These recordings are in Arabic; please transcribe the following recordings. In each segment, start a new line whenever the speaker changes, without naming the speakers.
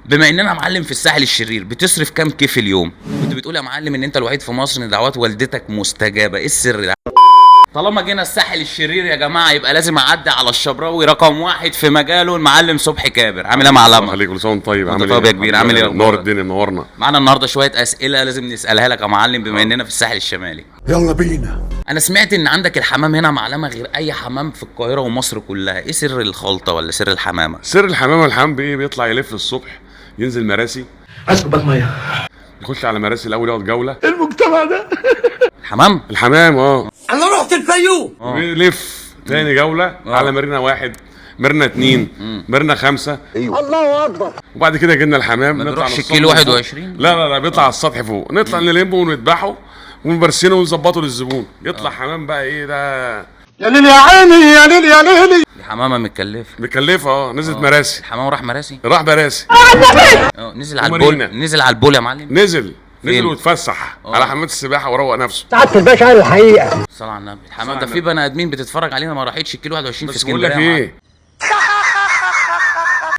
بما اننا معلم في الساحل الشرير، بتصرف كام كيف اليوم؟ كنت بتقول يا معلم ان انت الوحيد في مصر ان دعوات والدتك مستجابه، ايه السر ده؟ طالما جينا الساحل الشرير يا جماعه يبقى لازم اعدي على الشبراوي رقم واحد في مجاله، المعلم صبحي كابر. عامل ايه يا معلم؟
خليك كل سنه وانت طيب.
عامل ايه يا كبير؟ عامل ايه؟
نور الدنيا، منورنا.
معانا النهارده شويه اسئله لازم نسالها لك يا معلم بما اننا في الساحل الشمالي.
يلا بينا.
انا سمعت ان عندك الحمام هنا معلمه غير اي حمام في القاهره ومصر كلها، ايه سر الخلطه ولا سر الحمامه؟
سر الحمامه، الحمام بيطلع يلف الصبح، ينزل مراسي،
عايز كوبايه ميه،
يخش على مراسي الاول يقعد جوله.
المجتمع ده
الحمام
انا رحت الفيوم.
بيلف تاني جوله على مارينا 1، مارينا 2، مارينا 5.
ايوه الله اكبر.
وبعد كده جبنا الحمام،
ما
نطلع
بيروحش
للسطح
الكيلو
فوق.
21.
لا بيطلع على السطح فوق، نطلع نلمه ونذبحه ونبرسنه ونظبطه للزبون، يطلع حمام بقى ايه ده.
يا ليل يا عيني يا ليل يا ليلي.
دي حمامه متكلفه.
مكلفه نزلت مراسي.
الحمام راح مراسي؟
راح مراسي.
نزل على البول، نزل على البول يا معلم.
نزل
فين؟
واتفسح على حمام السباحه وروق نفسه.
سعادة الباشا قال الحقيقه.
صلى على النبي. الحمام ده في بني ادمين بتتفرج علينا ما راحتش الكيلو 21 في
بس بقول
اسكندريه.
لك ايه،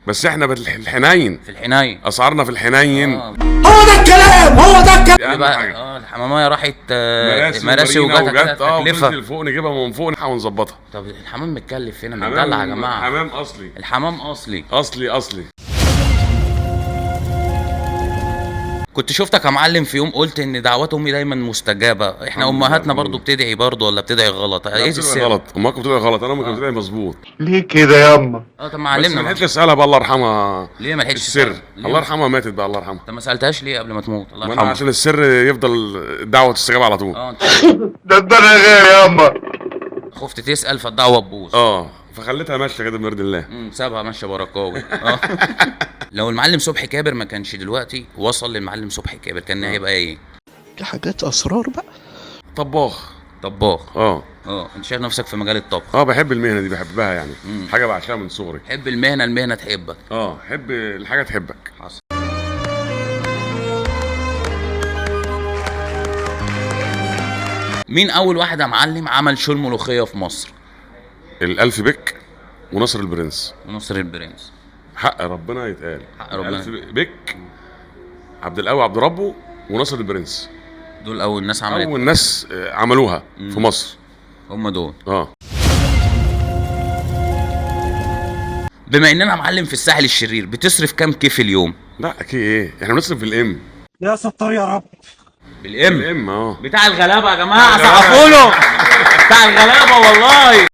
بس احنا بالحنين،
في الحنايه
اسعارنا في الحنين.
هو ده الكلام، هو ده الكلام.
دي اهم
بقى
حاجه.
الحماميه راحت
مراسي
وجت تكلفه.
بننزل فوق نجيبها من فوق ونظبطها.
طب الحمام متكلف هنا متدلع يا جماعه.
حمام اصلي.
الحمام اصلي.
اصلي.
كنت شفتك يا معلم في يوم قلت ان دعوات امي دايما مستجابه، احنا امهاتنا برضو بتدعي برضو ولا بتدعي غلط؟ ايه السر؟
غلط، امك بتقول غلط، انا امي كانت بتقول مظبوط.
ليه كده يا اما؟
طب ما
بس
علمنا
ما
بقى.
لحقتش اسالها بقى، الله يرحمها.
ليه ما لحقتش
السر،
تسأل؟ ليه؟
الله يرحمها ماتت بقى، الله يرحمها.
انت ما سالتهاش ليه قبل ما تموت؟ الله
ما انا
يرحمها.
عشان السر يفضل الدعوه تستجاب على طول.
انت
ده الدنيا غير يا اما.
خفت تسال فالدعوه تبوظ.
فخليتها ماشيه كده بمرد الله.
سابها ماشيه بركاوي. لو المعلم صبحي كابر ما كانش دلوقتي وصل للمعلم صبحي كابر كان هيبقى ايه؟
دي حاجات اسرار بقى.
طباخ.
انت شايف نفسك في مجال الطبخ؟
بحب المهنه دي، بحبها يعني. حاجه بعشقها من صغري.
حب المهنه تحبك.
حب الحاجه تحبك.
حصل. مين اول واحد يا معلم عمل شو الملوخيه في مصر؟
الألف بك ونصر البرنس.
ونصر البرنس.
حق ربنا يتقال.
حق ربنا.
الألف بك، عبد القوي عبد ربه ونصر البرنس،
دول اول ناس عملت.
اول ناس عملوها في مصر.
هم دول. بما اننا معلم في الساحل الشرير، بتصرف كام كيف اليوم؟
لا اكيد ايه، احنا بنصرف بالام.
يا ستار يا رب.
بالام.
بالام
بتاع الغلابه يا جماعه، سقفوا له. بتاع الغلابه والله.